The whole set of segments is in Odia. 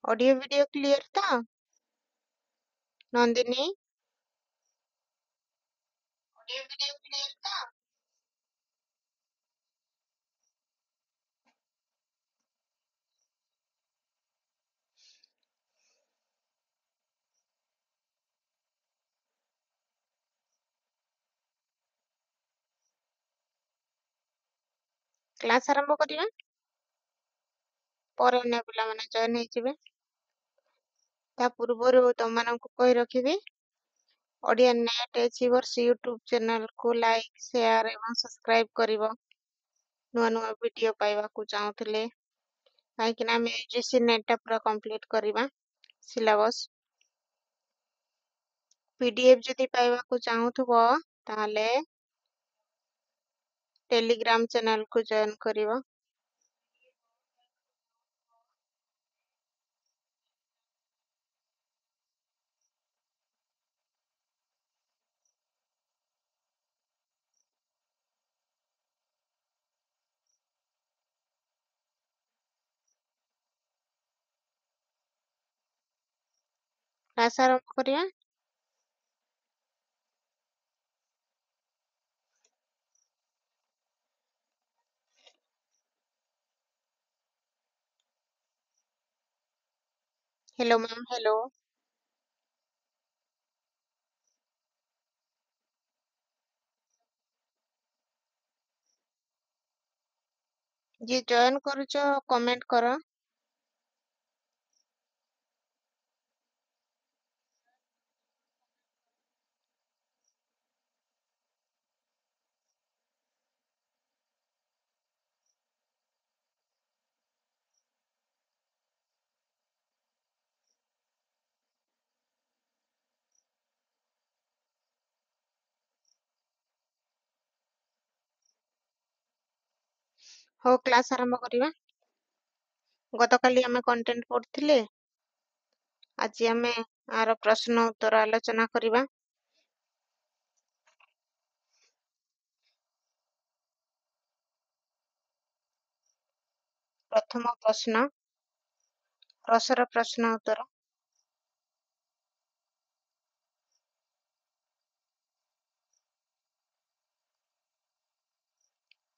ऑडियो वीडियो क्लियर था नंदिनी। ऑडियो वीडियो क्लियर था। क्लास आरंभ करिया पर अन्य पिला माने जॉइन हेजिबे। ता पूर्वरु तमମାନଙ୍କୁ कहि रखिबी Odia net achievers YouTube channel को लाइक शेयर एवं सब्सक्राइब करिवो नुआ नुआ वीडियो पाइबाकू चाहूथिले काहेकि ना हम यूजीसी नेट टा पूरा कंप्लीट करिबा सिलेबस पीडीएफ जदि पाइबाकू चाहूथबो ताहले टेलीग्राम चैनल को जॉइन करिवो। क्लास आरंभ करिया। Hello ma'am hello. जी जॉइन करूचो कमेंट करो। हो क्लास आरंभ करिवा। गतकाली आमे कंटेंट पढ़थिले आज आमे आर प्रश्न उत्तर आलोचना करिवा। प्रथम प्रश्न रसर प्रश्न उत्तर।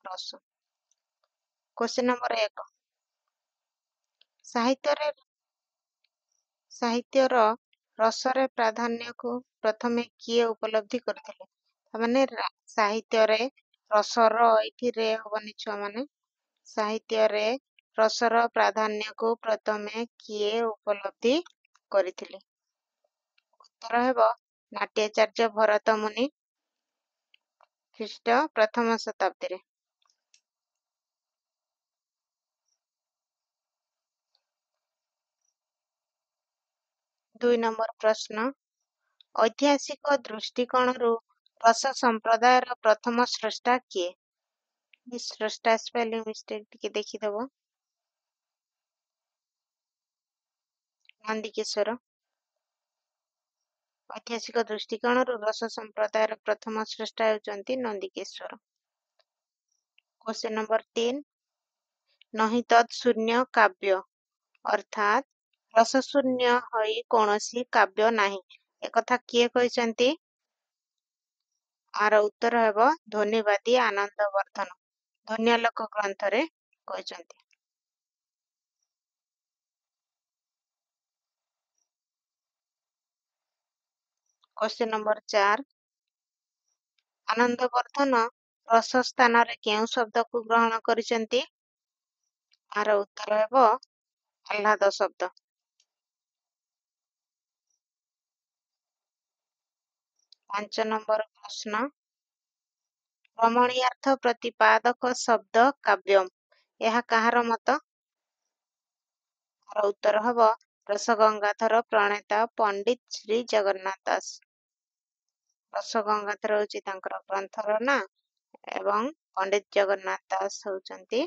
रस क्वेश्चन नंबर 1 साहित्य रे साहित्यर रसरे प्राधान्य को प्रथमे किए उपलब्धि करथिले माने साहित्य रे रसर एठी रे हबनी छुआ माने साहित्य रे रसर प्राधान्य को प्रथमे किए उपलब्धि करिथिले उत्तर हेबो नाट्याचार्य भरत मुनि ख्रीष्ट प्रथम शताब्दी रे। 2 नंबर प्रश्न ऐतिहासिक दृष्टिकोणरू रस संप्रदायर प्रथम स्रष्टा किए स्रष्टा स्पेलिंग मिस्टेक टिके देखिदबो नंदिकेश्वर। ऐतिहासिक दृष्टिकोणरू रस संप्रदायर प्रथम स्रष्टा हेउचंती नंदिकेश्वर। क्वेश्चन नंबर 3 नहि तत् शून्य काव्य अर्थात रस शून्य होई कोनोसी काव्य नाही एकथा किए कहिसंती आर उत्तर हेबो ध्वनिवादी आनंद वर्धन ध्वन्यालोक ग्रंथ रे कहिसंती। क्वेश्चन नंबर 4 आनंद वर्धन रस स्थान रे केउ शब्द को ग्रहण करिसंती आर उत्तर हेबो आह्लाद शब्द। 5 नंबर प्रश्न रमणीयार्थ प्रतिपादक शब्द काव्यम यह कହାର मत आर उत्तर हेबो रसगंगाधर प्रणेता पंडित श्री जगन्नाथ दास। रसगंगाधर होची तांकर ग्रंथर ना एवं पंडित जगन्नाथ दास होचंती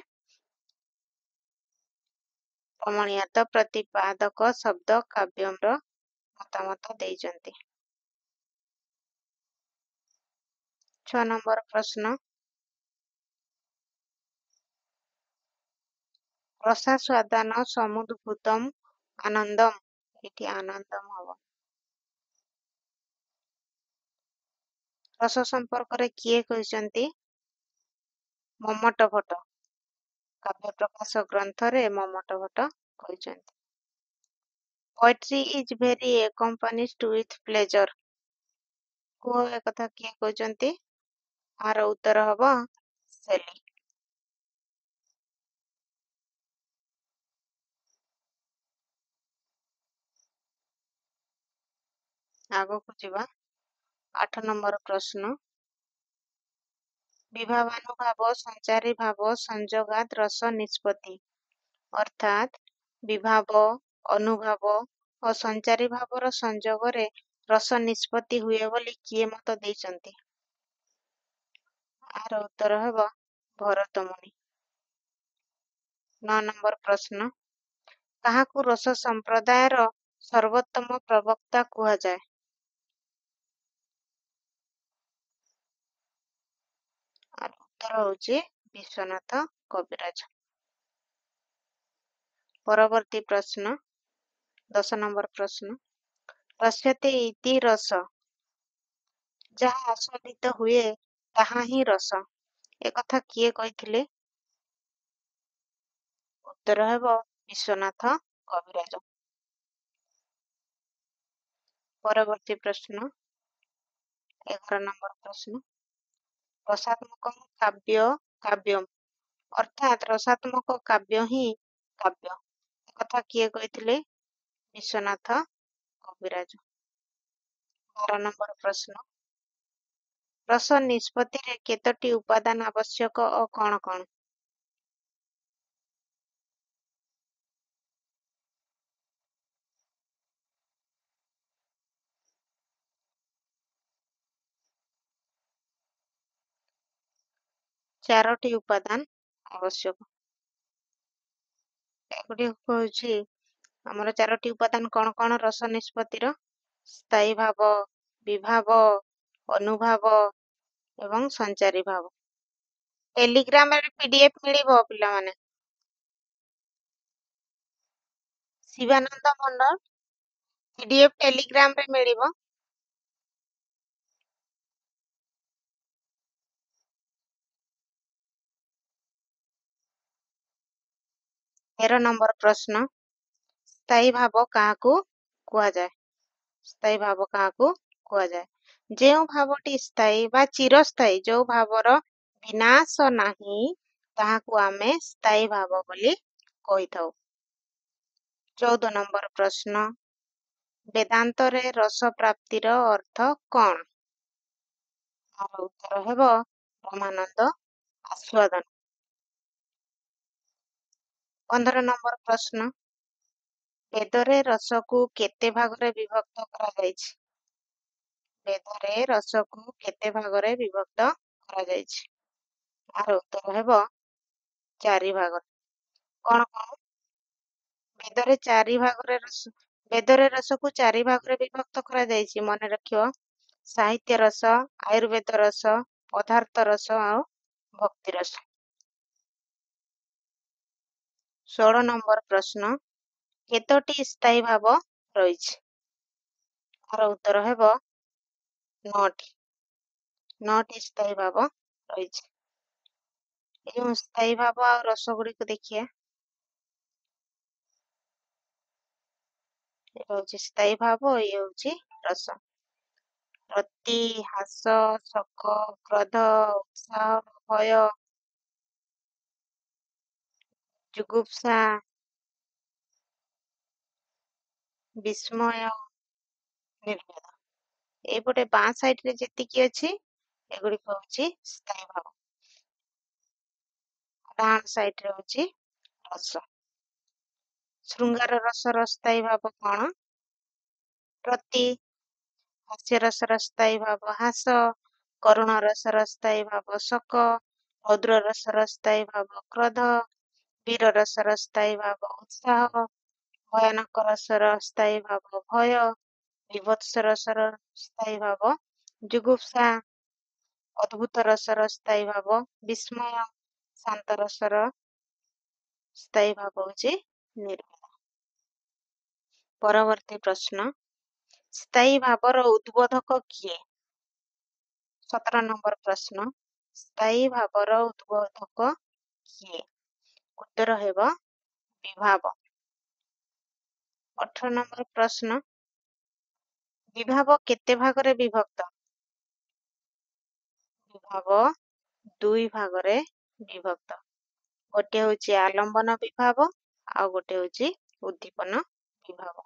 रमणीयार्थ प्रतिपादक शब्द काव्यम रो मतामत देइचंती। 6 नंबर प्रश्न रसास्वादान समुद्भूतम ଆନନ୍ଦମ, ଏଠି ଆନନ୍ଦମ ହବ। ରସ ସମ୍ପର୍କରେ କିଏ କହିଛନ୍ତି? ମମ୍ମଟ ଭଟ୍ଟ। କାବ୍ୟ ପ୍ରକାଶ ଗ୍ରନ୍ଥରେ ମମ୍ମଟ ଭଟ୍ଟ କହିଛନ୍ତି। Poetry is very accompanied with pleasure. କୁହ ଏକଥା କିଏ କହିଛନ୍ତି? ଆର ଉତ୍ତର ହବ ସେଲି। ଆଗକୁ ଯିବା 8 ନମ୍ବର ପ୍ରଶ୍ନ। ବିଭାବାନୁଭାବ ସଞ୍ଚାରୀ ଭାବ ସଂଯୋଗାତ୍ ରସ ନିଷ୍ପତ୍ତି। ଅର୍ଥାତ୍ ବିଭାବ, ଅନୁଭାବ ଓ ସଞ୍ଚାରୀ ଭାବର ସଂଯୋଗରେ ରସ ନିଷ୍ପତ୍ତି ହୁଏ ବୋଲି କିଏ ମତ ଦେଇଛନ୍ତି? ଆର ଉତ୍ତର ହେବ ଭରତମୁନି। 9 ନମ୍ବର ପ୍ରଶ୍ନ। କାହାକୁ ରସ ସମ୍ପ୍ରଦାୟର ସର୍ବୋତ୍ତମ ପ୍ରବକ୍ତା କୁହାଯାଏ? ଆର ଉତ୍ତର ହେଉଛି ବିଶ୍ୱନାଥ କବିରାଜ। ପରବର୍ତ୍ତୀ ପ୍ରଶ୍ନ 10 ନମ୍ବର ପ୍ରଶ୍ନ। ରସ୍ୟତେ ଇତି ରସ, ଯାହା ଆସ୍ୱାଦିତ ହୁଏ ତାହା ହିଁ ରସ, ଏକଥା କିଏ କହିଥିଲେ? ଉତ୍ତର ହେବ ବିଶ୍ୱନାଥ କବିରାଜ। ପରବର୍ତ୍ତୀ ପ୍ରଶ୍ନ 11 ନମ୍ବର ପ୍ରଶ୍ନ। ରସାତ୍ମକ କାବ୍ୟ କାବ୍ୟମ୍, ଅର୍ଥାତ୍ ରସାତ୍ମକ କାବ୍ୟ ହିଁ କାବ୍ୟ, ଏକଥା କିଏ କହିଥିଲେ? ବିଶ୍ୱନାଥ କବିରାଜ। 12 ନମ୍ବର ପ୍ରଶ୍ନ। ରସ ନିଷ୍ପତ୍ତିରେ କେତୋଟି ଉପାଦାନ ଆବଶ୍ୟକ ଓ କଣ କଣ? ଚାରୋଟି ଉପାଦାନ ଆବଶ୍ୟକ। ଏଗୁଡ଼ିକ ହେଉଛି ଆମର ଚାରୋଟି ଉପାଦାନ କଣ କଣ ରସ ନିଷ୍ପତ୍ତିର? ସ୍ଥାୟୀ ଭାବ, ବିଭାବ, ଅନୁଭାବ ଏବଂ ସଞ୍ଚାରୀ ଭାବ। ଟେଲିଗ୍ରାମରେ PDF ମିଳିବ ପିଲାମାନେ। ଶିବାନନ୍ଦ ମଣ୍ଡଳ PDF ଟେଲିଗ୍ରାମରେ ମିଳିବ। ତେର ନମ୍ବର ପ୍ରଶ୍ନ। ସ୍ଥାୟୀ ଭାବ କାହାକୁ କୁହାଯାଏ? ସ୍ଥାୟୀ ଭାବ କାହାକୁ କୁହାଯାଏ? ଯେଉଁ ଭାବଟି ସ୍ଥାୟୀ ବା ଚିରସ୍ଥାୟୀ, ଯେଉଁ ଭାବର ବିନାଶ ନାହିଁ, ତାହାକୁ ଆମେ ସ୍ଥାୟୀ ଭାବ ବୋଲି କହିଥାଉ। 14 ନମ୍ବର ପ୍ରଶ୍ନ। ବେଦାନ୍ତରେ ରସ ପ୍ରାପ୍ତିର ଅର୍ଥ କଣ? ଆର ଉତ୍ତର ହେବ ବ୍ରହ୍ମାନନ୍ଦ ଆସ୍ୱାଦନ। 15 ନମ୍ବର ପ୍ରଶ୍ନ। ବେଦରେ ରସକୁ କେତେ ଭାଗରେ ବିଭକ୍ତ କରାଯାଇଛି? ବେଦରେ ରସକୁ କେତେ ଭାଗରେ ବିଭକ୍ତ କରାଯାଇଛି? ଆର ଉତ୍ତର ହେବ 4 ଭାଗରେ। କଣ କଣ? ବେଦରେ ରସକୁ 4 ଭାଗରେ ବିଭକ୍ତ କରାଯାଇଛି, ମନେ ରଖିବ। ସାହିତ୍ୟ ରସ, ଆୟୁର୍ବେଦ ରସ, ପଦାର୍ଥ ରସ ଆଉ ଭକ୍ତି ରସ। 16 ନମ୍ବର ପ୍ରଶ୍ନ। କେତୋଟି ସ୍ଥାୟୀ ଭାବ ରହିଛି? ଆର ଉତ୍ତର ହେବ 9ଟି। 9ଟି ସ୍ଥାୟୀ ଭାବ ରହିଛି। ଏହି ସ୍ଥାୟୀ ଭାବ ଆଉ ରସ ଗୁଡ଼ିକୁ ଦେଖିବା। ଏ ହେଉଛି ସ୍ଥାୟୀ ଭାବ, ଇଏ ହେଉଛି ରସ। ରତି, ହାସ, ଶୋକ, କ୍ରୋଧ, ଉତ୍ସାହ, ଭୟ, ଜୁଗୁପ୍ସା, ବିସ୍ମୟ, ନିର୍ବେଦ। ଏଇପଟେ ବାଁ ସାଇଡରେ ଯେତିକି ଅଛି ଏଗୁଡ଼ିକ ହେଉଛି ସ୍ଥାୟୀ ଭାବ। ଡାହାଣ ସାଇଡରେ ହେଉଛି ରସ। ଶୃଙ୍ଗାର ରସର ସ୍ଥାୟୀ ଭାବ କଣ? ରତି। ହାସ୍ୟ ରସର ସ୍ଥାୟୀ ଭାବ ହାସ, କରୁଣ ରସର ସ୍ଥାୟୀ ଭାବ ଶୋକ, ରୌଦ୍ର ରସର ସ୍ଥାୟୀ ଭାବ କ୍ରୋଧ, ବୀର ରସର ସ୍ଥାୟୀ ଭାବ ଉତ୍ସାହ, ଭୟାନକ ରସର ସ୍ଥାୟୀ ଭାବ ଭୟ, ବିଭତ୍ସ ରସର ସ୍ଥାୟୀ ଭାବ ଜୁଗୁପ୍ସା, ଅଦ୍ଭୁତ ରସର ସ୍ଥାୟୀ ଭାବ ବିସ୍ମୟ, ଶାନ୍ତ ରସର ସ୍ଥାୟୀ ଭାବ ହେଉଛି ନିର୍ବେଦ। ପରବର୍ତ୍ତୀ ପ୍ରଶ୍ନ, ସ୍ଥାୟୀ ଭାବର ଉଦ୍ବୋଧକ କିଏ? 17 ନମ୍ବର ପ୍ରଶ୍ନ, ସ୍ଥାୟୀ ଭାବର ଉଦ୍ବୋଧକ କିଏ? ଉତ୍ତର ହେବ ବିଭାବ। 18 ନମ୍ବର ପ୍ରଶ୍ନ, ବିଭାବ କେତେ ଭାଗରେ ବିଭକ୍ତ? ବିଭାବ 2 ଭାଗରେ ବିଭକ୍ତ। ଗୋଟିଏ ହେଉଛି ଆଲମ୍ବନ ବିଭାବ, ଆଉ ଗୋଟିଏ ହେଉଛି ଉଦ୍ଦୀପନ ବିଭାବ।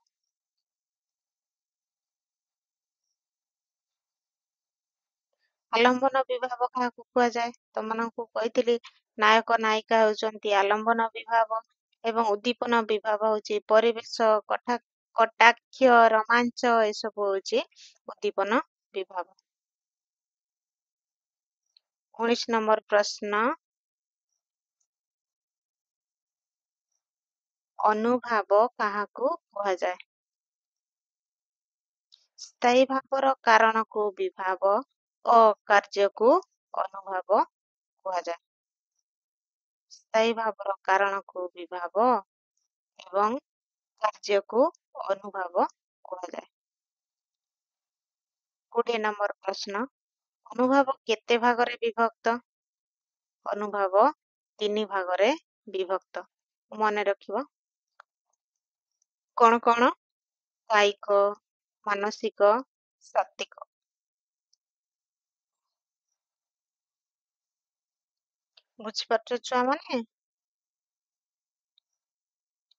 ଆଲମ୍ବନ ବିଭାବ କାହାକୁ କୁହାଯାଏ? ତମମାନଙ୍କୁ କହିଥିଲି ନାୟକ ନାୟିକା ହେଉଛନ୍ତି ଆଲମ୍ବନ ବିଭାବ ଏବଂ ଉଦ୍ଦୀପନ ବିଭାବ ହେଉଛି ପରିବେଶ, କଟାକ୍ଷ, ରୋମାଞ୍ଚ ଏସବୁ ହେଉଛି ଉଦ୍ଦୀପନ ବିଭାବ। 19 ନମ୍ବର ପ୍ରଶ୍ନ, ଅନୁଭାବ କାହାକୁ କୁହାଯାଏ? ସ୍ଥାୟୀ ଭାବର କାରଣକୁ ବିଭାବ ଓ କାର୍ଯ୍ୟକୁ ଅନୁଭାବ କୁହାଯାଏ। ସ୍ଥାୟୀ ଭାବର କାରଣକୁ ବିଭାବ ଏବଂ କାର୍ଯ୍ୟକୁ ଅନୁଭାବ କୁହାଯାଏ। 20 ନମ୍ବର ପ୍ରଶ୍ନ, ଅନୁଭାବ କେତେ ଭାଗରେ ବିଭକ୍ତ? ଅନୁଭାବ 3 ଭାଗରେ ବିଭକ୍ତ। ମନେ ରଖିବ କଣ କଣ? କାୟିକ, ମାନସିକ, ସାତ୍ତ୍ୱିକ। ବୁଝିପାରୁଛ ଛୁଆମାନେ?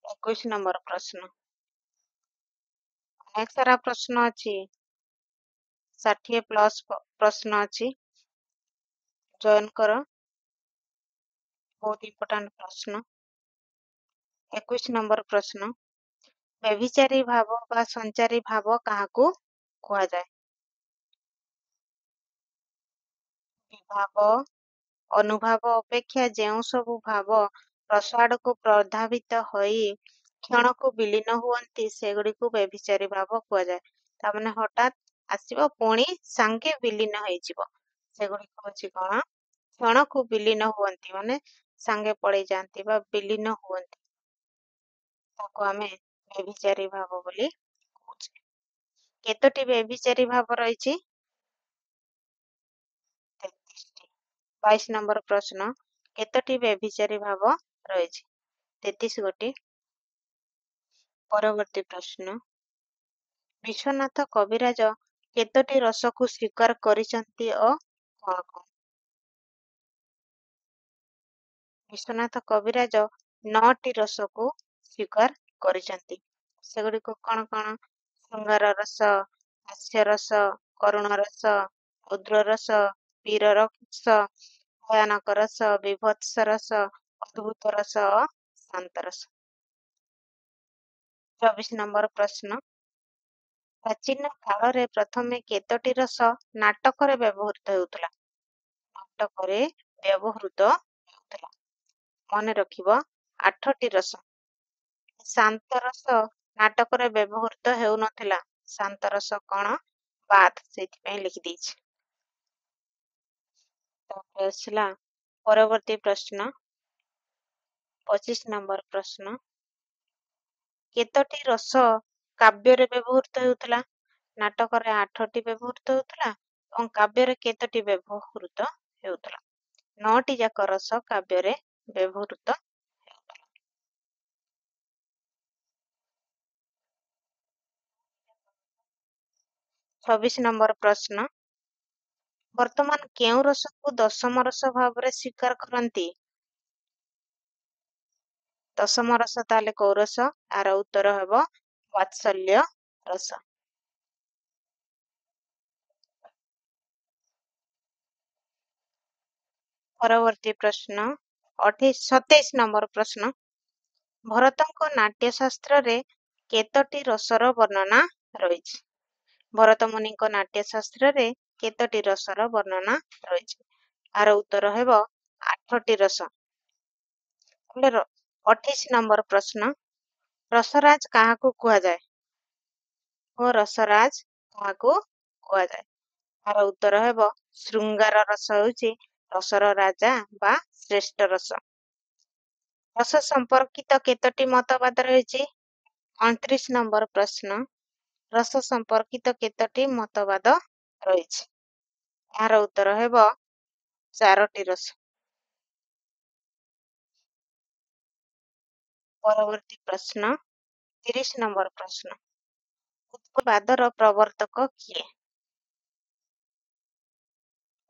21 ନମ୍ବର ପ୍ରଶ୍ନ, ଅନେକ ସାରା ପ୍ରଶ୍ନ ଅଛି, 60+ ପ୍ରଶ୍ନ ଅଛି, ଜଏନ୍ କର, ବହୁତ ଇମ୍ପୋର୍ଟାଣ୍ଟ ପ୍ରଶ୍ନ। 21 ନମ୍ବର ପ୍ରଶ୍ନ, ବ୍ୟଭିଚାରୀ ଭାବ ବା ସଞ୍ଚାରୀ ଭାବ କାହାକୁ କୁହାଯାଏ? ବିଭାବ, ଅନୁଭାବ ଅପେକ୍ଷା ଯେଉଁ ସବୁ ଭାବ ରସ ଆଡ଼କୁ ପ୍ରଧାବିତ ହୋଇ କ୍ଷଣକୁ ବିଲୀନ ହୁଅନ୍ତି ସେଗୁଡ଼ିକୁ ବ୍ୟଭିଚାରୀ ଭାବ କୁହାଯାଏ। ତାମାନେ ହଠାତ୍ ଆସିବ ପୁଣି ସାଙ୍ଗେ ବିଲୀନ ହେଇଯିବ, ସେଗୁଡ଼ିକ ହେଉଛି କଣ? କ୍ଷଣକୁ ବିଲୀନ ହୁଅନ୍ତି, ମାନେ ସାଙ୍ଗେ ପଳେଇ ଯାଆନ୍ତି ବା ବିଲୀନ ହୁଅନ୍ତି, ତାକୁ ଆମେ ବ୍ୟଭିଚାରୀ ଭାବ ବୋଲି କହୁଛେ। କେତୋଟି ବ୍ୟଭିଚାରୀ ଭାବ ରହିଛି? 33ଟି। 22 ନମ୍ବର ପ୍ରଶ୍ନ, କେତୋଟି ବ୍ୟଭିଚାରୀ ଭାବ ରହିଛି? 33 ଗୋଟି। ପରବର୍ତ୍ତୀ ପ୍ରଶ୍ନ, ବିଶ୍ୱନାଥ କବିରାଜ କେତୋଟି ରସକୁ ସ୍ୱୀକାର କରିଛନ୍ତି ଓ କଣ କଣ? ବିଶ୍ୱନାଥ କବିରାଜ 9ଟି ରସକୁ ସ୍ୱୀକାର କରିଛନ୍ତି। ସେଗୁଡ଼ିକୁ କଣ କଣ? ଶୃଙ୍ଗାର ରସ, ହାସ୍ୟ ରସ, କରୁଣ ରସ, ଉଦ୍ର ରସ, ବୀର ରସ, ଭୟାନକ ରସ, ବିଭତ୍ସ ରସ, ଅଦ୍ଭୁତ ରସ ଓ ଶାନ୍ତ ରସ। 24 ନମ୍ବର ପ୍ରଶ୍ନ, ପ୍ରାଚୀନ କାଳରେ ପ୍ରଥମେ କେତୋଟି ରସ ନାଟକରେ ବ୍ୟବହୃତ ହେଉଥିଲା? ନାଟକରେ ବ୍ୟବହୃତ ହେଉଥିଲା, ମନେ ରଖିବ 8ଟି ରସ। ଶାନ୍ତ ରସ ନାଟକରେ ବ୍ୟବହୃତ ହେଉନଥିଲା, ଶାନ୍ତ ରସ କଣ? ବାଦ, ସେଇଥିପାଇଁ ଲେଖିଦେଇଛି। ତାପରେ ଆସିଲା ପରବର୍ତ୍ତୀ ପ୍ରଶ୍ନ, 25 ନମ୍ବର ପ୍ରଶ୍ନ, କେତୋଟି ରସ କାବ୍ୟରେ ବ୍ୟବହୃତ ହେଉଥିଲା? ନାଟକରେ 8ଟି ବ୍ୟବହୃତ ହେଉଥିଲା ଏବଂ କାବ୍ୟରେ କେତୋଟି ବ୍ୟବହୃତ ହେଉଥିଲା? 9ଟି ଯାକ ରସ କାବ୍ୟରେ ବ୍ୟବହୃତ ହେଉଥିଲା। 26 ନମ୍ବର ପ୍ରଶ୍ନ, ବର୍ତ୍ତମାନ କେଉଁ ରସକୁ ଦଶମ ରସ ଭାବରେ ସ୍ୱୀକାର କରନ୍ତି? ଦଶମ ରସ ତାହେଲେ କୋଉ ରସ? ଆର ଉତ୍ତର ହେବ ବାତ୍ସଲ୍ୟ ରସ। ପରବର୍ତ୍ତୀ ପ୍ରଶ୍ନ, 27 ନମ୍ବର ପ୍ରଶ୍ନ, ଭରତଙ୍କ ନାଟ୍ୟଶାସ୍ତ୍ରରେ କେତୋଟି ରସର ବର୍ଣ୍ଣନା ରହିଛି? ଭରତ ମୁନିଙ୍କ ନାଟ୍ୟଶାସ୍ତ୍ରରେ କେତୋଟି ରସର ବର୍ଣ୍ଣନା ରହିଛି? ଆର ଉତ୍ତର ହେବ 8ଟି ରସ। 28 ନମ୍ବର ପ୍ରଶ୍ନ, ରସରାଜ କାହାକୁ କୁହାଯାଏ? ଓ ରସରାଜ କାହାକୁ କୁହାଯାଏ? ଆର ଉତ୍ତର ହେବ ଶୃଙ୍ଗାର ରସ ହେଉଛି ରସର ରାଜା ବା ଶ୍ରେଷ୍ଠ ରସ। ରସ ସମ୍ପର୍କିତ କେତୋଟି ମତବାଦ ରହିଛି? 29 ନମ୍ବର ପ୍ରଶ୍ନ, ରସ ସମ୍ପର୍କିତ କେତୋଟି ମତବାଦ ରହିଛି? ଏହାର ଉତ୍ତର ହେବ 4ଟି ରସ। ପରବର୍ତ୍ତୀ ପ୍ରଶ୍ନ, 30 ନମ୍ବର ପ୍ରଶ୍ନ, ଉତ୍ପତ୍ତିବାଦର ପ୍ରବର୍ତ୍ତକ କିଏ?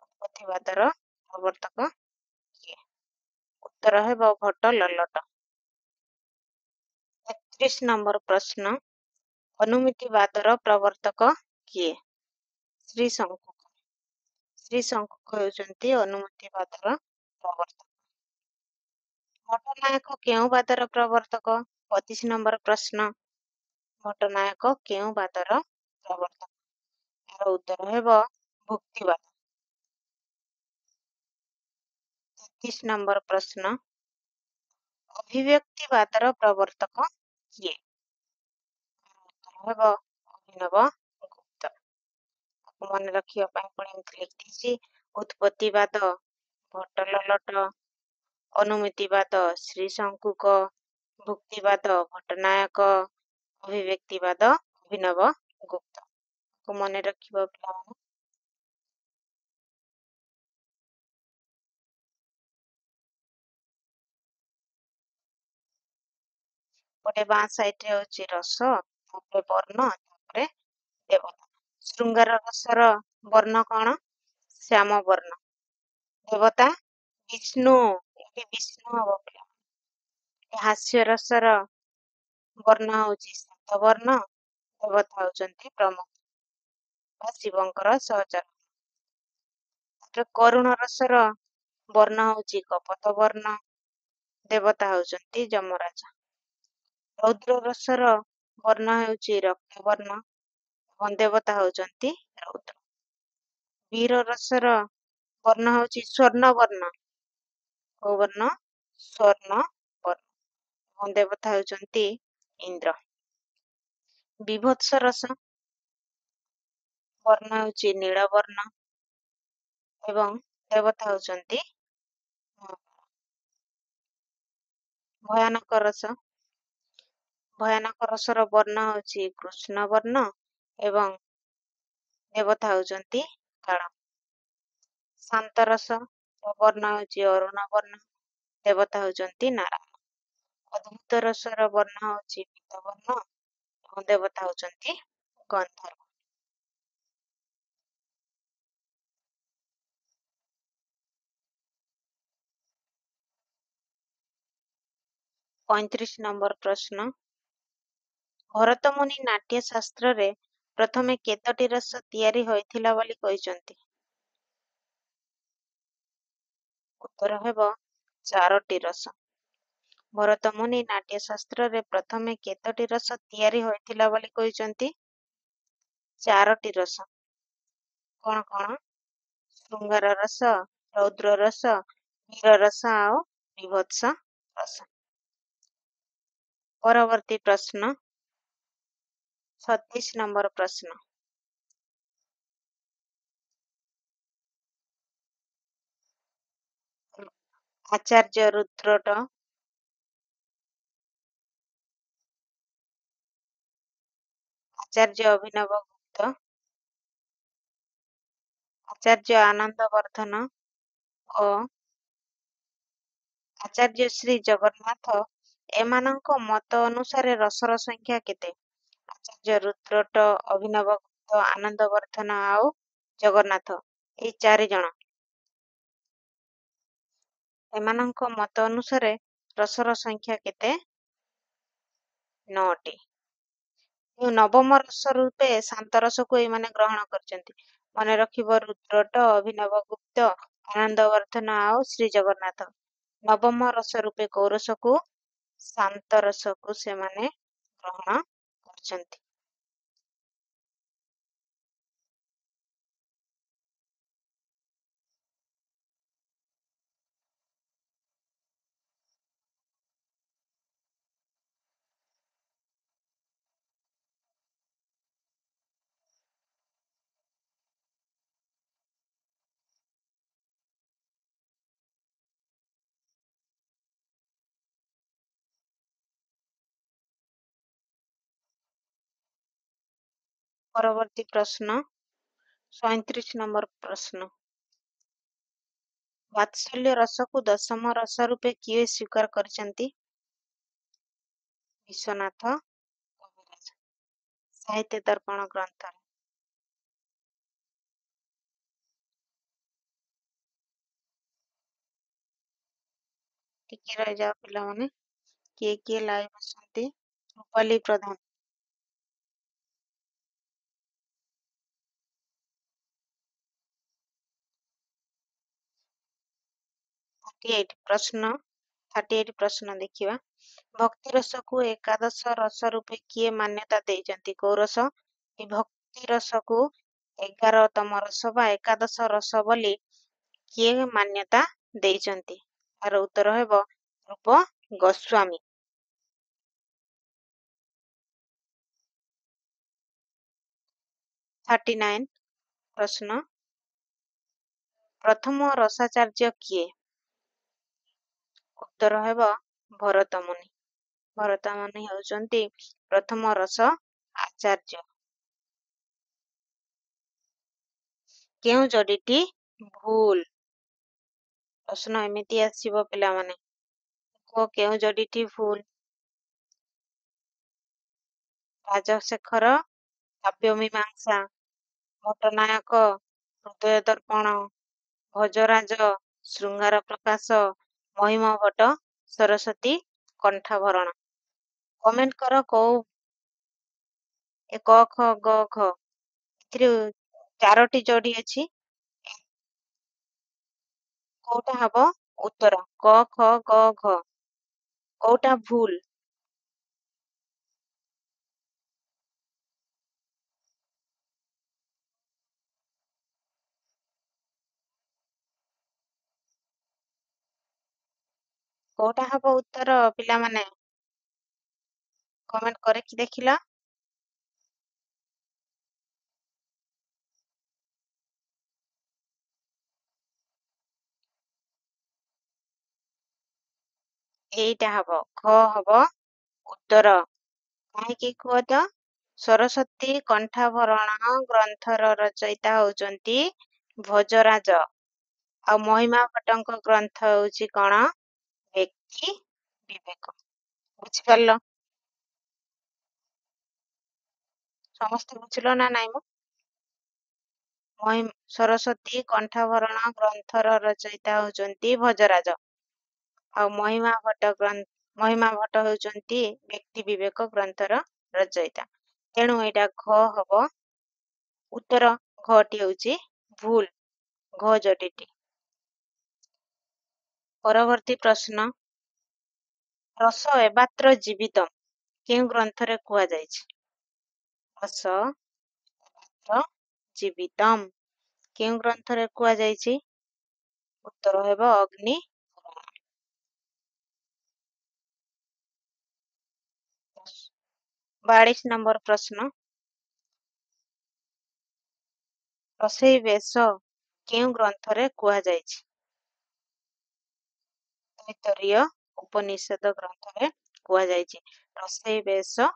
ଉତ୍ପତ୍ତିବାଦର ପ୍ରବର୍ତ୍ତକ କିଏ? ଉତ୍ତର ହେବ ଭଟ୍ଟ ଲଲ୍ଲଟ। 31 ନମ୍ବର ପ୍ରଶ୍ନ, ଅନୁମିତିବାଦର ପ୍ରବର୍ତ୍ତକ କିଏ? ଶ୍ରୀ ଶଙ୍କୁକ। ଶ୍ରୀ ଶଙ୍କୁକ ହେଉଛନ୍ତି ଅନୁମିତିବାଦର ପ୍ରବର୍ତ୍ତକ। ଭଟ୍ଟନାୟକ କେଉଁ ବାଦର ପ୍ରବର୍ତ୍ତକ? 25 ନମ୍ବର ପ୍ରଶ୍ନ, ଭଟ୍ଟନାୟକ କେଉଁ ବାଦର ପ୍ରବର୍ତ୍ତକ? ଏହାର ଉତ୍ତର ହେବ ଭୁକ୍ତିବାଦ। 33 ନମ୍ବର ପ୍ରଶ୍ନ, ଅଭିବ୍ୟକ୍ତିବାଦର ପ୍ରବର୍ତ୍ତକ କିଏ? ଉତ୍ତର ହେବ ଅଭିନବ ଗୁପ୍ତ। ମନେ ରଖିବା ପାଇଁ ପୁଣି ଲେଖିଛି, ଉତ୍ପତ୍ତିବାଦ ଭଟ୍ଟ ଲଲ୍ଲଟ, ଅନୁମିତିବାଦ ଶ୍ରୀ ଶଙ୍କୁକ, ଭୁକ୍ତିବାଦ ଭଟ୍ଟନାୟକ, ଅଭିବ୍ୟକ୍ତିବାଦ ଅଭିନବ ଗୁପ୍ତ। ମନେ ରଖିବ ପିଲାମାନେ। ଗୋଟେ ବାଁ ସାଇଡରେ ହଉଛି ରସ, ତାପରେ ବର୍ଣ୍ଣ, ତାପରେ ଦେବତା। ଶୃଙ୍ଗାର ରସର ବର୍ଣ୍ଣ କଣ? ଶ୍ୟାମ ବର୍ଣ୍ଣ। ଦେବତା ବିଷ୍ଣୁ, ଏଠି ବିଷ୍ଣୁ ହବ ପିଲା। ହାସ୍ୟ ରସର ବର୍ଣ୍ଣ ହଉଛି ଶ୍ଵେତବର୍ଣ୍ଣ, ଦେବତା ହଉଛନ୍ତି ପ୍ରମୁଖ ବା ଶିବଙ୍କର ସହଚର। କରୁଣ ରସର ବର୍ଣ୍ଣ ହଉଛି କପଟ ବର୍ଣ୍ଣ, ଦେବତା ହଉଛନ୍ତି ଯମରାଜ। ରୌଦ୍ର ରସର ବର୍ଣ୍ଣ ହେଉଛି ରକ୍ତବର୍ଣ୍ଣ ଏବଂ ଦେବତା ହଉଛନ୍ତି ରୌଦ୍ର। ବୀର ରସର ବର୍ଣ୍ଣ ହଉଛି ସ୍ୱର୍ଣ୍ଣବର୍ଣ୍ଣ। କୋଉ ବର୍ଣ୍ଣ? ସ୍ୱର୍ଣ୍ଣ ବର୍ଣ୍ଣ ଏବଂ ଦେବତା ହଉଛନ୍ତି ଇନ୍ଦ୍ର। ବିଭତ୍ସ ରସ ବର୍ଣ୍ଣ ହେଉଛି ନୀଳବର୍ଣ୍ଣ ଏବଂ ଦେବତା ହଉଛନ୍ତି ଭୟାନକ ରସ। ଭୟାନକ ରସର ବର୍ଣ୍ଣ ହଉଛି କୃଷ୍ଣ ବର୍ଣ୍ଣ ଏବଂ ଦେବତା ହଉଛନ୍ତି କାଳ। ଶାନ୍ତ ରସ ବର୍ଣ୍ଣ ହଉଛି ଅରୁଣ ବର୍ଣ୍ଣ, ଦେବତା ହଉଛନ୍ତି ନାରାୟଣ। ଅଦ୍ଭୁତ ରସର ବର୍ଣ୍ଣ ହଉଛି ପୀତବର୍ଣ୍ଣ ଏବଂ ଦେବତା ହଉଛନ୍ତି ଗନ୍ଧର୍ବ। ପଇଁତିରିଶ ନମ୍ବର ପ୍ରଶ୍ନ, ଭରତମୁନି ନାଟ୍ୟ ଶାସ୍ତ୍ରରେ ପ୍ରଥମେ କେତୋଟି ରସ ତିଆରି ହୋଇଥିଲା ବୋଲି କହିଛନ୍ତି? ଉତ୍ତର ହେବ 4ଟି ରସ। ଭରତମୁନି ନାଟ୍ୟ ଶାସ୍ତ୍ରରେ ପ୍ରଥମେ କେତୋଟି ରସ ତିଆରି ହୋଇଥିଲା ବୋଲି କହିଛନ୍ତି? 4ଟି ରସ। କଣ କଣ? ଶୃଙ୍ଗାର ରସ, ରୌଦ୍ର ରସ, ବୀର ରସ ଆଉ ବିଭତ୍ସ ରସ। ପରବର୍ତ୍ତୀ ପ୍ରଶ୍ନ, 36 ନମ୍ବର ପ୍ରଶ୍ନ, ଆଚାର୍ଯ୍ୟ ରୁଦ୍ରଟ ଆଚାର୍ଯ୍ୟ ଅଭିନବ ଗୁପ୍ତ, ଆଚାର୍ଯ୍ୟ ଆନନ୍ଦ ବର୍ଦ୍ଧନ ଓ ଆଚାର୍ଯ୍ୟ ଶ୍ରୀ ଜଗନ୍ନାଥ, ଏମାନଙ୍କ ମତ ଅନୁସାରେ ରସର ସଂଖ୍ୟା କେତେ? ଆଚାର୍ଯ୍ୟ ରୁଦ୍ରଟ, ଅଭିନବ ଗୁପ୍ତ, ଆନନ୍ଦ ବର୍ଦ୍ଧନ ଆଉ ଜଗନ୍ନାଥ, ଏଇ 4 ଜଣ। ଏମାନଙ୍କ ମତ ଅନୁସାରେ ରସର ସଂଖ୍ୟା କେତେ? 9ଟି। ନବମ ରସ ରୂପେ ଶାନ୍ତ ରସକୁ ଏମାନେ ଗ୍ରହଣ କରିଛନ୍ତି। ମନେ ରଖିବ, ରୁଦ୍ରଟ, ଅଭିନବ ଗୁପ୍ତ, ଆନନ୍ଦ ବର୍ଦ୍ଧନ ଆଉ ଶ୍ରୀ ଜଗନ୍ନାଥ। ନବମ ରସ ରୂପେ କୋଉ ରସକୁ? ଶାନ୍ତ ରସକୁ ସେମାନେ ଗ୍ରହଣ କରିଛନ୍ତି। ପରବର୍ତ୍ତୀ ପ୍ରଶ୍ନ 37 ନମ୍ବର ପ୍ରଶ୍ନ। ବାତ୍ସଲ୍ୟ ରସକୁ ଦଶମ ରସ ରୂପେ କିଏ ସ୍ୱୀକାର କରିଛନ୍ତି? ବିଶ୍ୱନାଥ କବିରାଜ। ସାହିତ୍ୟ ଦର୍ପଣ ଗ୍ରନ୍ଥରେ। ଟିକେ ରହିଯାଅ ପିଲାମାନେ, କିଏ କିଏ ଲାଇଭ୍ ଅଛନ୍ତି? ରୂପାଲି ପ୍ରଧାନ। ପ୍ରଶ୍ନ 38 ପ୍ରଶ୍ନ ଦେଖିବା। ଭକ୍ତି ରସକୁ ଏକାଦଶ ରସ ରୂପେ କିଏ ମାନ୍ୟତା ଦେଇଛନ୍ତି? କୋଉ ରସ? ଏ ଭକ୍ତି ରସକୁ 11ତମ ରସ ବା ଏକାଦଶ ରସ ବୋଲି କିଏ ମାନ୍ୟତା ଦେଇଛନ୍ତି? ତାର ଉତ୍ତର ହେବ ରୂପ ଗୋସ୍ୱାମୀ। 39 ପ୍ରଶ୍ନ। ପ୍ରଥମ ରସାଚାର୍ଯ୍ୟ କିଏ? ଉତ୍ତର ହେବ ଭରତ ମୁନି। ଭରତ ମୁନି ହେଉଛନ୍ତି ପ୍ରଥମ ରସ ଆଚାର୍ଯ୍ୟ। କେଉଁ ଯୋଡ଼ିଟି ଭୁଲ? ପ୍ରଶ୍ନ ଏମିତି ଆସିବ ପିଲାମାନେ, କେଉଁ ଯୋଡ଼ିଟି ଭୁଲ? ରାଜଶେଖର କାବ୍ୟମୀମାଂସା, ଭଟ୍ଟନାୟକ ହୃଦୟ ଦର୍ପଣ, ଭୋଜରାଜ ଶୃଙ୍ଗାର ପ୍ରକାଶ, ମହିମ ଭଟ୍ଟ ସରସ୍ୱତୀ କଣ୍ଠାଭରଣ। କମେଣ୍ଟ କର କୋଉ କ ଖ ଗ ଘ ଏଥିରେ 4ଟି ଯୋଡ଼ି ଅଛି, କୋଉଟା ହବ ଉତ୍ତର? କ ଖ ଗ ଘ କୋଉଟା ଭୁଲ? କୋଉଟା ହବ ଉତ୍ତର ପିଲାମାନେ? କମେଣ୍ଟ କରିକି ଦେଖିଲ। ଏଇଟା ହବ, ଖ ହବ ଉତ୍ତର। କାହିଁକି କୁହ ତ? ସରସ୍ୱତୀ କଣ୍ଠାଭରଣ ଗ୍ରନ୍ଥର ରଚୟିତା ହଉଛନ୍ତି ଭୋଜରାଜ, ଆଉ ମହିମା ଭଟ୍ଟଙ୍କ ଗ୍ରନ୍ଥ ହଉଛି କଣ? ବ୍ୟକ୍ତି ବିବେକ। ବୁଝିପାରିଲ? ସମସ୍ତେ ବୁଝିଲ ନା ନାଇଁ? ସରସ୍ୱତୀ କଣ୍ଠାଭରଣ ଗ୍ରନ୍ଥର ରଚୟିତା ହଉଛନ୍ତି ଭୋଜରାଜ, ଆଉ ମହିମା ଭଟ୍ଟ ହେଉଛନ୍ତି ବ୍ୟକ୍ତି ବିବେକ ଗ୍ରନ୍ଥର ରଚୟିତା। ତେଣୁ ଏଇଟା ଘ ହବ ଉତ୍ତର। ଘଟି ହେଉଛି ଭୁଲ, ଘ ଯୋଡ଼ିଟି। ପରବର୍ତ୍ତୀ ପ୍ରଶ୍ନ। ରସ ଏବାତ୍ର ଜୀବିତ କେଉଁ ଗ୍ରନ୍ଥରେ କୁହାଯାଇଛି? ରସ ଏବାତ୍ର ଜୀବିତମ୍ କେଉଁ ଗ୍ରନ୍ଥରେ କୁହାଯାଇଛି? ଉତ୍ତର ହେବ ଅଗ୍ନି ପୁରାଣ। 42 ନମ୍ବର ପ୍ରଶ୍ନ। ରୋଷେଇ ବେଶ କେଉଁ ଗ୍ରନ୍ଥରେ କୁହାଯାଇଛି? ତୈତ୍ତରୀୟ ଉପନିଷଦ ଗ୍ରନ୍ଥରେ କୁହାଯାଇଛି। ରୋଷେଇ ବେଶ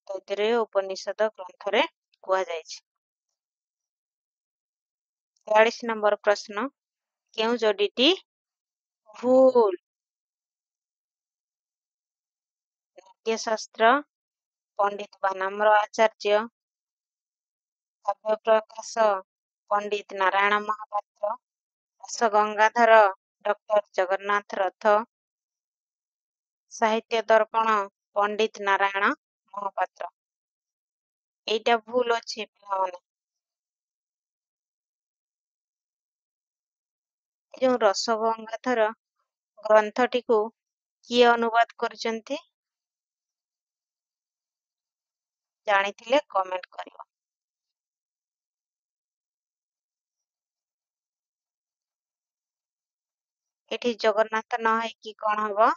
ତୈତ୍ତରୀୟ ଉପନିଷଦ ଗ୍ରନ୍ଥରେ କୁହାଯାଇଛି। 43 ନମ୍ବର ପ୍ରଶ୍ନ। କେଉଁ ଯୋଡ଼ିଟି ଭୁଲ? ନାଟ୍ୟଶାସ୍ତ୍ର ପଣ୍ଡିତ ବାନାମ୍ର ଆଚାର୍ଯ୍ୟ, କାବ୍ୟ ପ୍ରକାଶ ପଣ୍ଡିତ ନାରାୟଣ ମହାପାତ୍ର, ରସ ଗଙ୍ଗାଧର ଡକ୍ଟର ଜଗନ୍ନାଥ ରଥ, ସାହିତ୍ୟ ଦର୍ପଣ ପଣ୍ଡିତ ନାରାୟଣ ମହାପାତ୍ର। ଏଇଟା ଭୁଲ ଅଛି ପିଲାମାନେ। ଯେଉଁ ରସ ଗଙ୍ଗାଧର ଗ୍ରନ୍ଥଟିକୁ କିଏ ଅନୁବାଦ କରିଛନ୍ତି? ଜାଣିଥିଲେ କମେଣ୍ଟ କରିବ। ଏଠି ଜଗନ୍ନାଥ ନ ହେଇକି କଣ ହବ?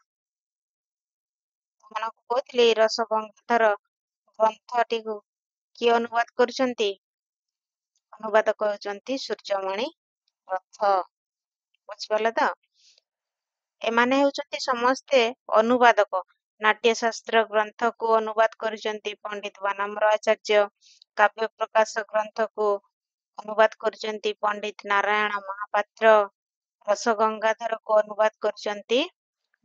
ସେମାନଙ୍କୁ କହୁଥିଲି ରସ ଗଙ୍ଗାଧର ଗ୍ରନ୍ଥଟିକୁ କିଏ ଅନୁବାଦ କରୁଛନ୍ତି? ଅନୁବାଦ କରୁଛନ୍ତି ସୂର୍ଯ୍ୟମଣି ରଥ। ବୁଝିପାରିଲ ତ? ଏମାନେ ହେଉଛନ୍ତି ସମସ୍ତେ ଅନୁବାଦକ। ନାଟ୍ୟଶାସ୍ତ୍ର ଗ୍ରନ୍ଥକୁ ଅନୁବାଦ କରିଛନ୍ତି ପଣ୍ଡିତ ବାନାମ୍ର ଆଚାର୍ଯ୍ୟ, କାବ୍ୟ ପ୍ରକାଶ ଗ୍ରନ୍ଥକୁ ଅନୁବାଦ କରିଛନ୍ତି ପଣ୍ଡିତ ନାରାୟଣ ମହାପାତ୍ର। ରସଗଙ୍ଗାଧରକୁ ଅନୁବାଦ କରିଛନ୍ତି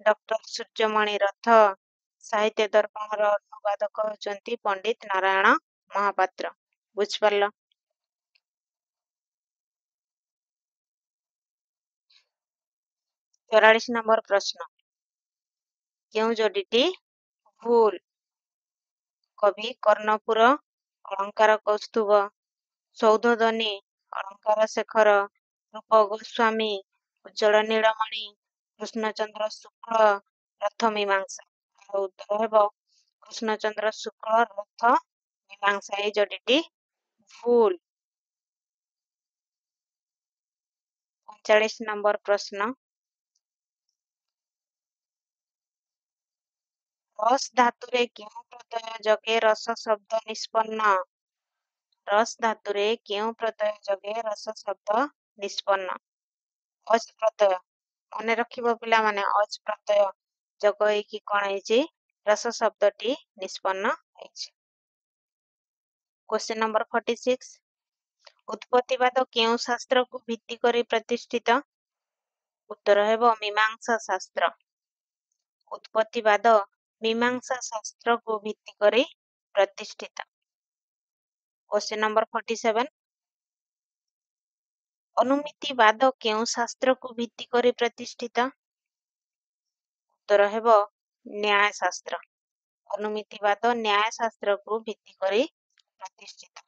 ଡକ୍ଟର ସୂର୍ଯ୍ୟମଣି ରଥ। ସାହିତ୍ୟ ଦର୍ପଣର ଅନୁବାଦକ ହେଉଛନ୍ତି ପଣ୍ଡିତ ନାରାୟଣ ମହାପାତ୍ର। ବୁଝିପାରିଲ? 44 ନମ୍ବର ପ୍ରଶ୍ନ। କେଉଁ ଯୋଡ଼ିଟି ଭୁଲ? କବି କର୍ଣ୍ଣପୁର ଅଳଙ୍କାର କୌସ୍ତୁଭ, ସୌଧଧ୍ୱନି ଅଳଙ୍କାର ଶେଖର, ରୂପ ଗୋସ୍ୱାମୀ ଉଜ୍ଜଳ ନୀଳମଣି, କୃଷ୍ଣଚନ୍ଦ୍ର ଶୁକ୍ଳ ରଥ ମୀମାଂସା। ଏହାର ଉତ୍ତର ହେବ କୃଷ୍ଣଚନ୍ଦ୍ର ଶୁକ୍ଳ ରଥ ମୀମାଂସା। এই ଯୋଡ଼ିଟି ଭୁଲ। 45 ନମ୍ବର ପ୍ରଶ୍ନ। ରସ୍ ଧାତୁରେ କେଉଁ ପ୍ରତ୍ୟୟ ଯୋଗେ ରସ ଶବ୍ଦ ନିଷ୍ପନ୍ନ? ରସ୍ ଧାତୁରେ କେଉଁ ପ୍ରତ୍ୟୟ ଯୋଗେ ରସ ଶବ୍ଦ ନିଷ୍ପନ୍ନ? ଅଜ୍ ପ୍ରତ୍ୟୟ। ମନେ ରଖିବ ପିଲାମାନେ, ଅଜ୍ ପ୍ରତ୍ୟୟ ଯୋଗ ହେଇକି କଣ ହେଇଛି? ରସ ଶବ୍ଦଟି ନିଷ୍ପନ୍ନ ହେଇଛି। Question number 46। ଉତ୍ପତ୍ତିବାଦ କେଉଁ ଶାସ୍ତ୍ରକୁ ଭିତ୍ତି କରି ପ୍ରତିଷ୍ଠିତ? ଉତ୍ତର ହେବ ମୀମାଂସା ଶାସ୍ତ୍ର। ଉତ୍ପତ୍ତିବାଦ ମୀମାଂସା ଶାସ୍ତ୍ରକୁ ଭିତ୍ତି କରି ପ୍ରତିଷ୍ଠିତ। Question number 47। ଅନୁମିତିବାଦ କେଉଁ ଶାସ୍ତ୍ରକୁ ଭିତ୍ତି କରି ପ୍ରତିଷ୍ଠିତ? ଉତ୍ତର ହେବ ନ୍ୟାୟ ଶାସ୍ତ୍ର। ଅନୁମିତିବାଦ ନ୍ୟାୟ ଶାସ୍ତ୍ରକୁ ଭିତ୍ତି କରି ପ୍ରତିଷ୍ଠିତ।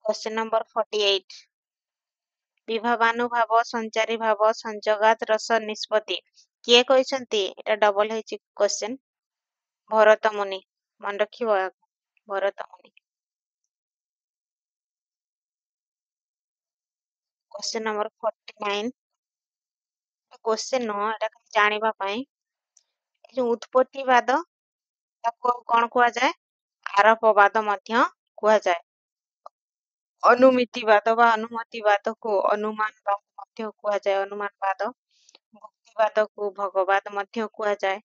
Question number 48। ବିଭାବାନୁଭାବ ସଞ୍ଚାରୀ ଭାବ ସଂଯୋଗାତ୍ ରସ ନିଷ୍ପତ୍ତି କିଏ କହିଛନ୍ତି? ଏଟା ଡବଲ ହେଇଛି କ୍ୱେଶ୍ଚନ। ଭରତ ମୁନି। ମନେ ରଖିବ ଭରତ ମୁନି। Question number 49। କ୍ୱେଶ୍ଚନ ନୁହଁ, ଏଟା ଜାଣିବା ପାଇଁ। ଏ ଯୋଉ ଉତ୍ପତ୍ତିବାଦ ତାକୁ କଣ କୁହାଯାଏ? ଆରୋପବାଦ ମଧ୍ୟ କୁହାଯାଏ। ଅନୁମିତିବାଦ ବା ଅନୁମତିବାଦକୁ ଅନୁମାନବାଦ ମଧ୍ୟ କୁହାଯାଏ। ଅନୁମାନବାଦ। ଭକ୍ତିବାଦକୁ ଭୋଗବାଦ ମଧ୍ୟ କୁହାଯାଏ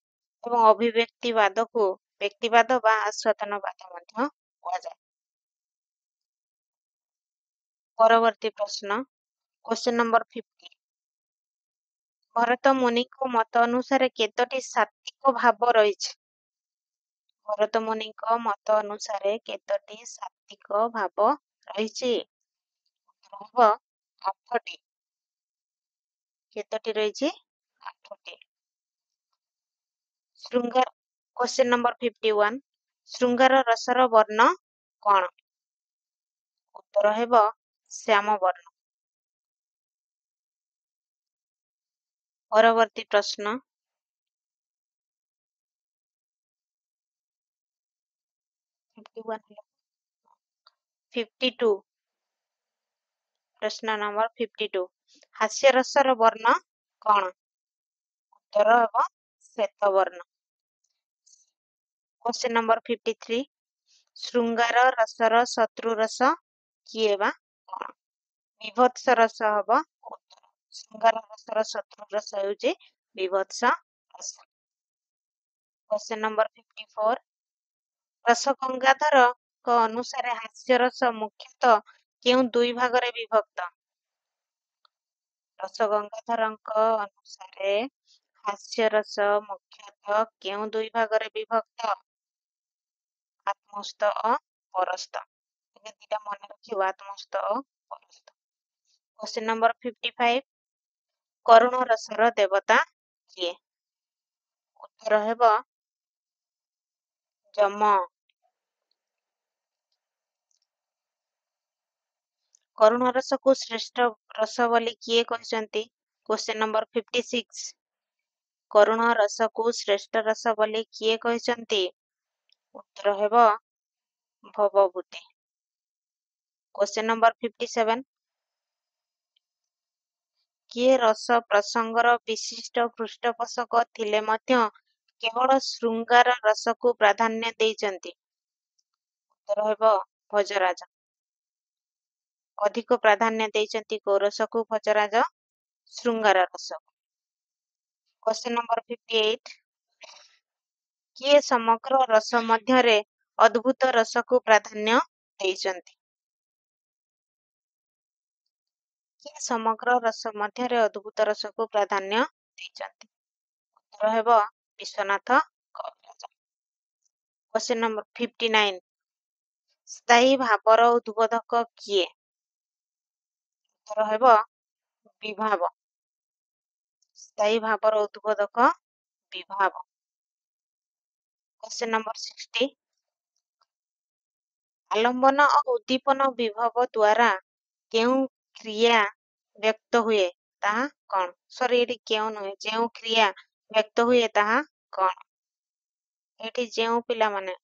ଏବଂ ଅଭିବ୍ୟକ୍ତିବାଦକୁ ବ୍ୟକ୍ତିବାଦ ବା ଆସ୍ୱାଦନବାଦ ମଧ୍ୟ କୁହାଯାଏ। ପରବର୍ତ୍ତୀ ପ୍ରଶ୍ନ। Question number 50। ଭରତ ମୁନିଙ୍କ ମତ ଅନୁସାରେ କେତୋଟି ସାତ୍ତ୍ୱିକ ଭାବ ରହିଛି? ଭରତ ମୁନିଙ୍କ ମତ ଅନୁସାରେ କେତୋଟି ସାତ୍ତ୍ୱିକ ଭାବ ରହିଛି? ଉତ୍ତର ହେବ 8ଟି। କେତୋଟି ରହିଛି? 8ଟି। ଶୃଙ୍ଗାର। Question number 51। ଶୃଙ୍ଗାର ରସର ବର୍ଣ୍ଣ କଣ? ଉତ୍ତର ହେବ ଶ୍ୟାମ ବର୍ଣ୍ଣ। ପରବର୍ତ୍ତୀ ପ୍ରଶ୍ନ। 52। ପ୍ରଶ୍ନ ନମ୍ବର 52। ହାସ୍ୟରସର ବର୍ଣ୍ଣ କଣ? ଉତ୍ତର ହେବ ଶ୍ଵେତ ବର୍ଣ୍ଣ। Question number 53। ଶୃଙ୍ଗାର ରସର ଶତ୍ରୁ ରସ କିଏ ବା କଣ? ବିଭତ୍ସ ରସ ହବ ଉତ୍ତର। ଶୃଙ୍ଗାର ରସର ଶତ୍ରୁ ରସ ହେଉଛି ବିଭତ୍ସ ରସ। Question number 54। ରସଗଙ୍ଗାଧରଙ୍କ ଅନୁସାରେ ହାସ୍ୟରସ ମୁଖ୍ୟତଃ କେଉଁ ଦୁଇ ଭାଗରେ ବିଭକ୍ତ? ରସଗଙ୍ଗାଧରଙ୍କ ଅନୁସାରେ ହାସ୍ୟରସ ମୁଖ୍ୟତଃ କେଉଁ ଦୁଇ ଭାଗରେ ବିଭକ୍ତ? ଆତ୍ମସ୍ଥ ଓ ପରସ୍ଥ। ଏ ଦିଟା ମନେ ରଖିବ, ଆତ୍ମସ୍ଥ ଓ ପରସ୍ଥ। Question number 55। କରୁଣ ରସର ଦେବତା କିଏ? ଉତ୍ତର ହେବ ଯମ। କରୁଣ ରସକୁ ଶ୍ରେଷ୍ଠ ରସ ବୋଲି କିଏ କହିଛନ୍ତି? Question number 56। କରୁଣ ରସକୁ ଶ୍ରେଷ୍ଠ ରସ ବୋଲି କିଏ କହିଛନ୍ତି? ଉତ୍ତର ହେବ ଭବଭୂତି। Question number 57। କିଏ ରସ ପ୍ରସଙ୍ଗର ବିଶିଷ୍ଟ ପୃଷ୍ଠପୋଷକ ଥିଲେ ମଧ୍ୟ କେବଳ ଶୃଙ୍ଗାର ରସକୁ ପ୍ରାଧାନ୍ୟ ଦେଇଛନ୍ତି? ଉତ୍ତର ହେବ ଭୋଜରାଜ। ଅଧିକ ପ୍ରାଧାନ୍ୟ ଦେଇଛନ୍ତି କୋଉ ରସକୁ? ଭୋଜରାଜ ଶୃଙ୍ଗାର ରସକୁ। Question number 58। କିଏ ସମଗ୍ର ରସ ମଧ୍ୟରେ ଅଦ୍ଭୁତ ରସକୁ ପ୍ରାଧାନ୍ୟ ଦେଇଛନ୍ତି? କିଏ ସମଗ୍ର ରସ ମଧ୍ୟରେ ଅଦ୍ଭୁତ ରସକୁ ପ୍ରାଧାନ୍ୟ ଦେଇଛନ୍ତି? ଉତ୍ତର ହେବ ବିଶ୍ୱନାଥ କବିରାଜ। Question number 59। ସ୍ଥାୟୀ ଭାବର ଉଦ୍ବୋଧକ କିଏ? ଉତ୍ତର ହେବ ବିଭାବ। ସ୍ଥାୟୀ ଭାବର ଉଦ୍ବୋଧକ ବିଭାବ। Question number 60। ଆଲମ୍ବନ ଓ ଉଦ୍ଦୀପନ ବିଭବ ଦ୍ୱାରା କେଉଁ କ୍ରିୟା ବ୍ୟକ୍ତ ହୁଏ ତାହା କଣ? ସରି, ଏଠି କେଉଁ ନୁହେଁ, ଯେଉଁ କ୍ରିୟା ବ୍ୟକ୍ତ ହୁଏ ତାହା କଣ? ଏଠି ଯେଉଁ ପିଲାମାନେ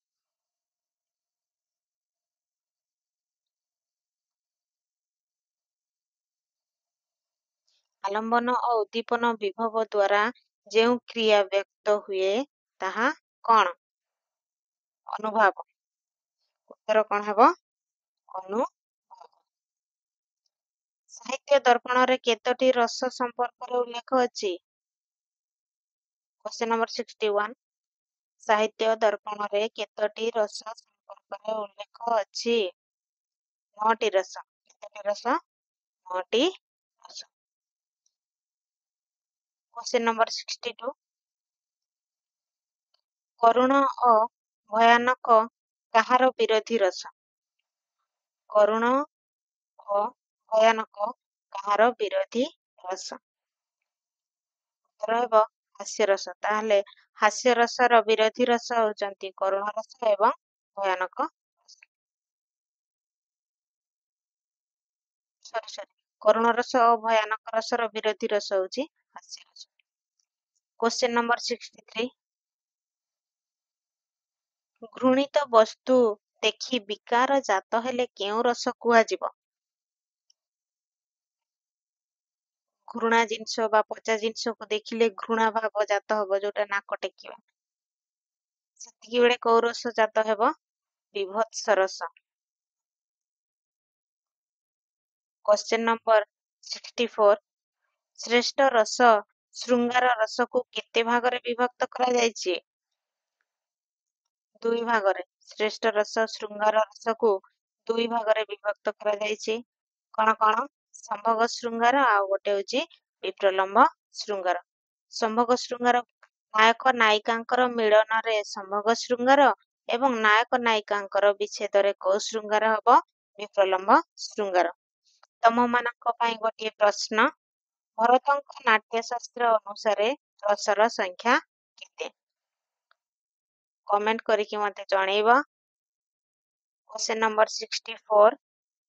ଆଲମ୍ବନ ଓ ଉଦ୍ଦୀପନ ବିଭବ ଦ୍ୱାରା ଯେଉଁ କ୍ରିୟା ବ୍ୟକ୍ତ ହୁଏ ତାହା କଣ? ଅନୁଭାବ। ଉତ୍ତର କଣ ହେବ? ଅନୁଭାବ। ସାହିତ୍ୟ ଦର୍ପଣରେ କେତୋଟି ରସ ସମ୍ପର୍କରେ ଉଲ୍ଲେଖ ଅଛି? Question number 61। ସାହିତ୍ୟ ଦର୍ପଣରେ କେତୋଟି ରସ ସମ୍ପର୍କରେ ଉଲ୍ଲେଖ ଅଛି? 9ଟି ରସ। କେତୋଟି ରସ? 9ଟି ରସ। Question number 62। କରୁଣ ଓ ଭୟାନକ କାହାର ବିରୋଧୀ ରସ? କରୁଣ ଓ ଭୟାନକ କାହାର ବିରୋଧୀ ରସ? ଉତ୍ତର ହେବ ହାସ୍ୟରସ। ତାହେଲେ ହାସ୍ୟରସର ବିରୋଧୀ ରସ ହେଉଛନ୍ତି କରୁଣ ରସ ଏବଂ ଭୟାନକ ରସ। କରୁଣ ରସ ଓ ଭୟାନକ ରସର ବିରୋଧୀ ରସ ହେଉଛି ହାସ୍ୟରସ। Question number 63। ଘୃଣିତ ବସ୍ତୁ ଦେଖି ବିକାର ଜାତ ହେଲେ କେଉଁ ରସ କୁହାଯିବ? ଘୃଣା ଜିନିଷ ବା ପଚା ଜିନିଷକୁ ଦେଖିଲେ ଘୃଣା ଭାବ ଜାତ ହବ, ଯୋଉଟା ନାକ ଟେକିବା। ସେତିକି ବେଳେ କୋଉ ରସ ଜାତ ହେବ? ବିଭତ୍ସ ରସ। Question number 64। ଶ୍ରେଷ୍ଠ ରସ ଶୃଙ୍ଗାର ରସକୁ କେତେ ଭାଗରେ ବିଭକ୍ତ କରାଯାଇଛି? 2 ଭାଗରେ। ଶ୍ରେଷ୍ଠ ରସ ଶୃଙ୍ଗାର ରସକୁ 2 ଭାଗରେ ବିଭକ୍ତ କରାଯାଇଛି। କଣ କଣ? ସମ୍ଭୋଗ ଶୃଙ୍ଗାର ଆଉ ଗୋଟେ ହଉଛି ବିପ୍ରଲମ୍ବ ଶୃଙ୍ଗାର। ସମ୍ଭୋଗ ଶୃଙ୍ଗାର ନାୟକ ନାୟିକାଙ୍କର ମିଳନରେ ସମ୍ଭୋଗ ଶୃଙ୍ଗାର ଏବଂ ନାୟକ ନାୟିକାଙ୍କର ବିଚ୍ଛେଦରେ କୋଉ ଶୃଙ୍ଗାର ହବ? ବିପ୍ରଲମ୍ବ ଶୃଙ୍ଗାର। ତମମାନଙ୍କ ପାଇଁ ଗୋଟିଏ ପ୍ରଶ୍ନ। ଭରତଙ୍କ ନାଟ୍ୟଶାସ୍ତ୍ର ଅନୁସାରେ ରସର ସଂଖ୍ୟା କେତେ? କମେଣ୍ଟ କରିକି ମୋତେ ଜଣେଇବ। କ୍ୱେଶ୍ଚନ ନମ୍ବର 64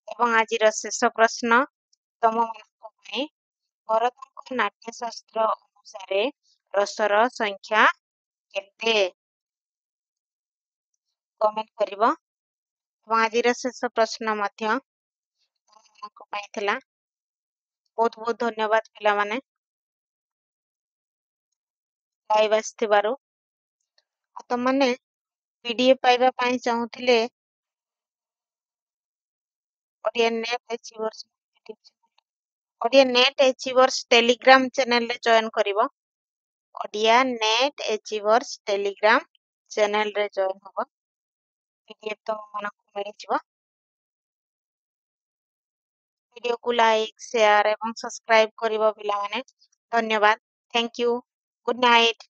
ଏବଂ ଆଜିର ଶେଷ ପ୍ରଶ୍ନ ତମମାନଙ୍କ ପାଇଁ। ଭରତଙ୍କ ନାଟ୍ୟଶାସ୍ତ୍ର ଅନୁସାରେ ରସର ସଂଖ୍ୟା କେତେ? କମେଣ୍ଟ କରିବ। ଏବଂ ଆଜିର ଶେଷ ପ୍ରଶ୍ନ ମଧ୍ୟ ତମମାନଙ୍କ ପାଇଁ ଥିଲା। ବହୁତ ବହୁତ ଧନ୍ୟବାଦ ପିଲାମାନେ ଲାଇଭ୍ ଆସିଥିବାରୁ। ଆଉ ତମମାନେ ପିଡିଏଫ୍ ପାଇବା ପାଇଁ ଚାହୁଁଥିଲେ ଓଡ଼ିଆ ନେଟ୍ ଏଚିଭର୍ସ ଟେଲିଗ୍ରାମ ଚ୍ୟାନେଲରେ ଜଏନ୍ କରିବ। ଓଡ଼ିଆ ନେଟ୍ ଏଚିଭର୍ସ ଟେଲିଗ୍ରାମ ଚ୍ୟାନେଲରେ ଜଏନ୍ ହବ। ପିଡିଏଫ୍ ତମମାନଙ୍କୁ ମିଳିଯିବ। ଭିଡ଼ିଓକୁ ଲାଇକ୍, ସେୟାର ଏବଂ ସବସ୍କ୍ରାଇବ କରିବ ପିଲାମାନେ। ଧନ୍ୟବାଦ। Thank you. Good night.